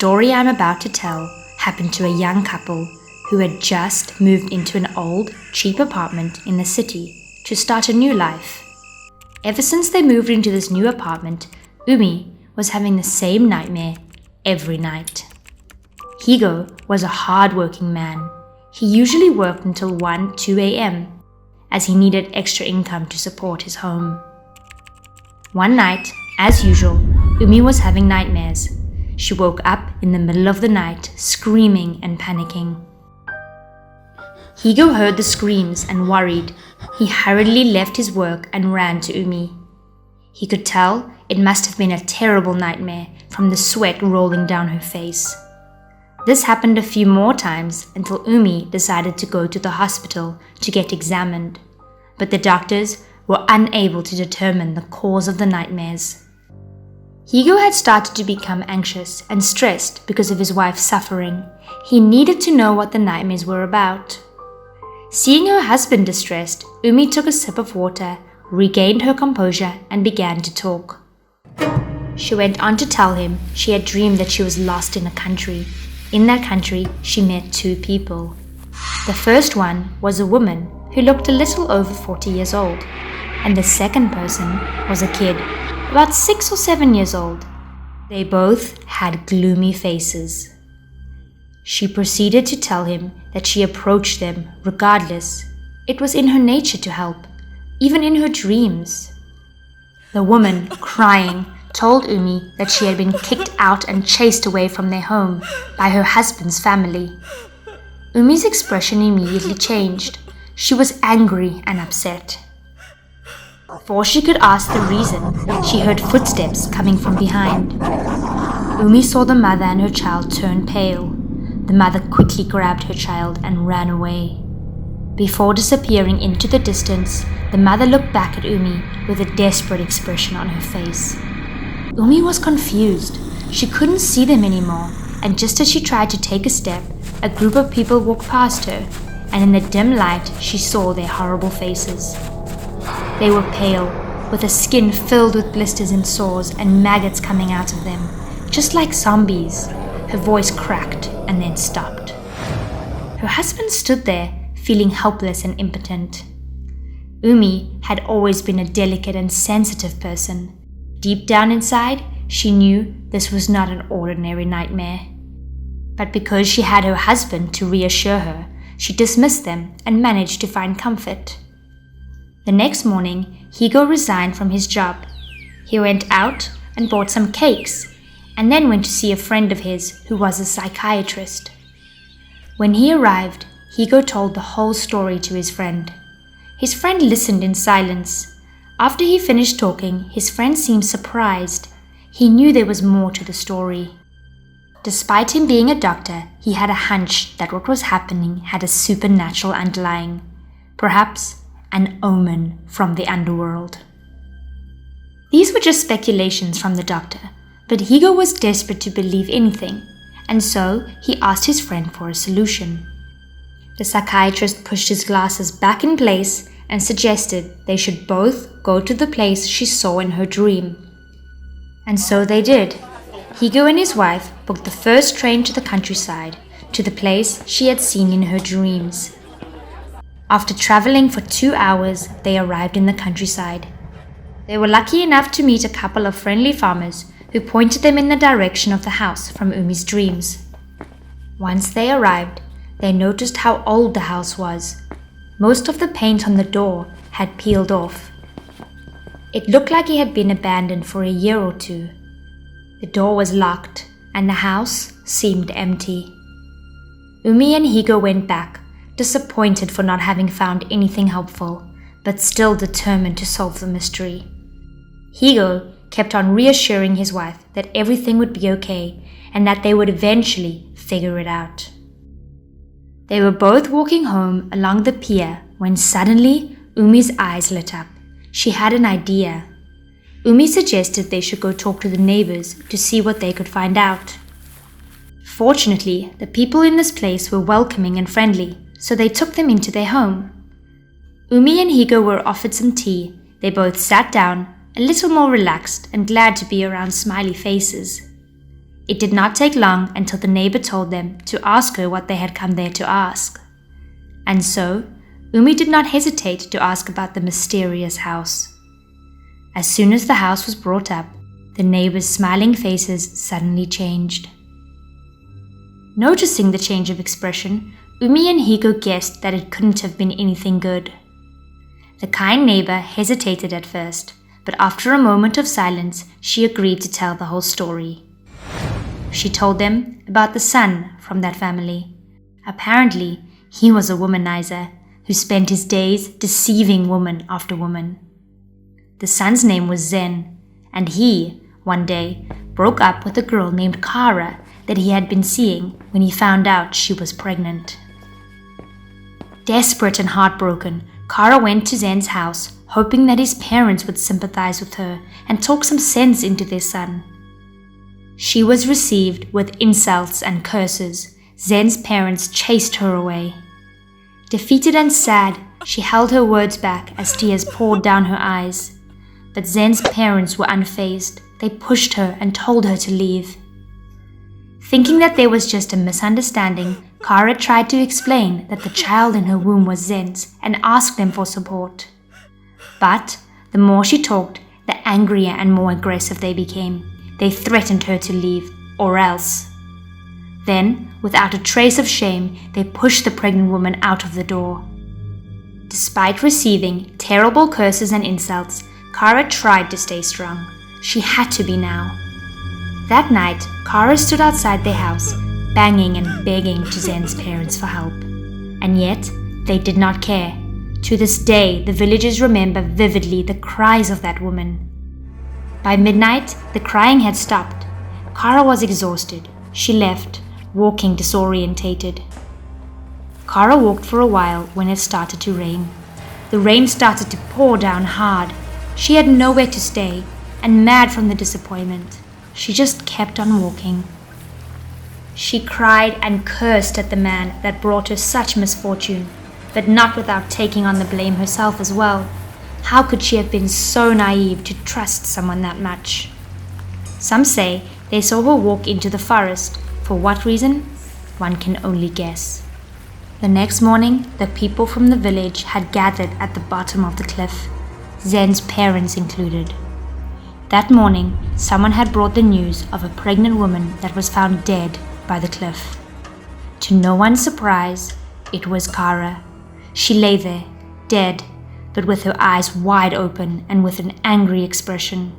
story I'm about to tell happened to a young couple who had just moved into an old, cheap apartment in the city to start a new life. Ever since they moved into this new apartment, Umi was having the same nightmare every night. Higo was a hard-working man. He usually worked until 1-2 a.m. as he needed extra income to support his home. One night, as usual, Umi was having nightmares. She woke up in the middle of the night, screaming and panicking. Higo heard the screams and worried. He hurriedly left his work and ran to Umi. He could tell it must have been a terrible nightmare from the sweat rolling down her face. This happened a few more times until Umi decided to go to the hospital to get examined, but the doctors were unable to determine the cause of the nightmares. Higo had started to become anxious and stressed because of his wife's suffering. He needed to know what the nightmares were about. Seeing her husband distressed, Umi took a sip of water, regained her composure, and began to talk. She went on to tell him she had dreamed that she was lost in a country. In that country, she met two people. The first one was a woman who looked a little over 40 years old, and the second person was a kid, about 6 or 7 years old. They both had gloomy faces. She proceeded to tell him that she approached them regardless. It was in her nature to help, even in her dreams. The woman, crying, told Umi that she had been kicked out and chased away from their home by her husband's family. Umi's expression immediately changed. She was angry and upset. Before she could ask the reason, she heard footsteps coming from behind. Umi saw the mother and her child turn pale. The mother quickly grabbed her child and ran away. Before disappearing into the distance, the mother looked back at Umi with a desperate expression on her face. Umi was confused. She couldn't see them anymore, and just as she tried to take a step, a group of people walked past her, and in the dim light she saw their horrible faces. They were pale, with the skin filled with blisters and sores and maggots coming out of them, just like zombies. Her voice cracked and then stopped. Her husband stood there, feeling helpless and impotent. Umi had always been a delicate and sensitive person. Deep down inside, she knew this was not an ordinary nightmare. But because she had her husband to reassure her, she dismissed them and managed to find comfort. The next morning, Higo resigned from his job. He went out and bought some cakes, and then went to see a friend of his who was a psychiatrist. When he arrived, Higo told the whole story to his friend. His friend listened in silence. After he finished talking, his friend seemed surprised. He knew there was more to the story. Despite him being a doctor, he had a hunch that what was happening had a supernatural underlying, perhaps an omen from the underworld. These were just speculations from the doctor, but Higo was desperate to believe anything, and so he asked his friend for a solution. The psychiatrist pushed his glasses back in place and suggested they should both go to the place she saw in her dream. And so they did. Higo and his wife booked the first train to the countryside, to the place she had seen in her dreams. After traveling for 2 hours, they arrived in the countryside. They were lucky enough to meet a couple of friendly farmers who pointed them in the direction of the house from Umi's dreams. Once they arrived, they noticed how old the house was. Most of the paint on the door had peeled off. It looked like it had been abandoned for a year or two. The door was locked, and the house seemed empty. Umi and Higo went back, disappointed for not having found anything helpful, but still determined to solve the mystery. Higo kept on reassuring his wife that everything would be okay and that they would eventually figure it out. They were both walking home along the pier when suddenly Umi's eyes lit up. She had an idea. Umi suggested they should go talk to the neighbors to see what they could find out. Fortunately, the people in this place were welcoming and friendly, so they took them into their home. Umi and Higo were offered some tea. They both sat down, a little more relaxed and glad to be around smiley faces. It did not take long until the neighbor told them to ask her what they had come there to ask. And so, Umi did not hesitate to ask about the mysterious house. As soon as the house was brought up, the neighbors' smiling faces suddenly changed. Noticing the change of expression, Umi and Higo guessed that it couldn't have been anything good. The kind neighbor hesitated at first, but after a moment of silence, she agreed to tell the whole story. She told them about the son from that family. Apparently, he was a womanizer who spent his days deceiving woman after woman. The son's name was Zen, and he, one day, broke up with a girl named Kara that he had been seeing when he found out she was pregnant. Desperate and heartbroken, Kara went to Zen's house, hoping that his parents would sympathize with her and talk some sense into their son. She was received with insults and curses. Zen's parents chased her away. Defeated and sad, she held her words back as tears poured down her eyes. But Zen's parents were unfazed. They pushed her and told her to leave. Thinking that there was just a misunderstanding, Kara tried to explain that the child in her womb was Zen's and asked them for support. But the more she talked, the angrier and more aggressive they became. They threatened her to leave, or else. Then, without a trace of shame, they pushed the pregnant woman out of the door. Despite receiving terrible curses and insults, Kara tried to stay strong. She had to be now. That night, Kara stood outside their house, banging and begging to Zen's parents for help. And yet, they did not care. To this day, the villagers remember vividly the cries of that woman. By midnight, the crying had stopped. Kara was exhausted. She left, walking disorientated. Kara walked for a while when it started to rain. The rain started to pour down hard. She had nowhere to stay, and mad from the disappointment, she just kept on walking. She cried and cursed at the man that brought her such misfortune, but not without taking on the blame herself as well. How could she have been so naive to trust someone that much? Some say they saw her walk into the forest. For what reason? One can only guess. The next morning, the people from the village had gathered at the bottom of the cliff, Zen's parents included. That morning, someone had brought the news of a pregnant woman that was found dead by the cliff. To no one's surprise, it was Kara. She lay there, dead, but with her eyes wide open and with an angry expression.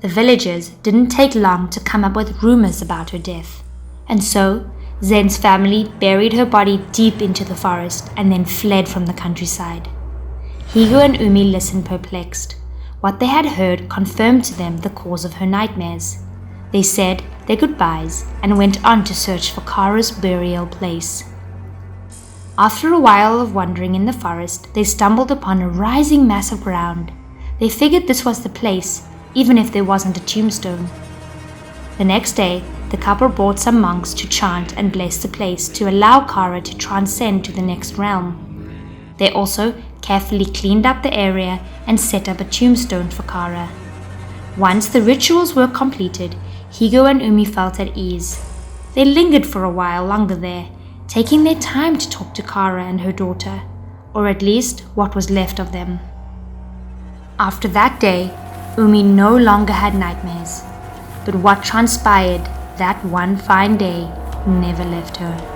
The villagers didn't take long to come up with rumors about her death, and so Zen's family buried her body deep into the forest and then fled from the countryside. Higo and Umi listened perplexed. What they had heard confirmed to them the cause of her nightmares. They said their goodbyes and went on to search for Kara's burial place. After a while of wandering in the forest, they stumbled upon a rising mass of ground. They figured this was the place, even if there wasn't a tombstone. The next day, the couple brought some monks to chant and bless the place to allow Kara to transcend to the next realm. They also carefully cleaned up the area and set up a tombstone for Kara. Once the rituals were completed, Higo and Umi felt at ease. They lingered for a while longer there, taking their time to talk to Kara and her daughter, or at least what was left of them. After that day, Umi no longer had nightmares, but what transpired that one fine day never left her.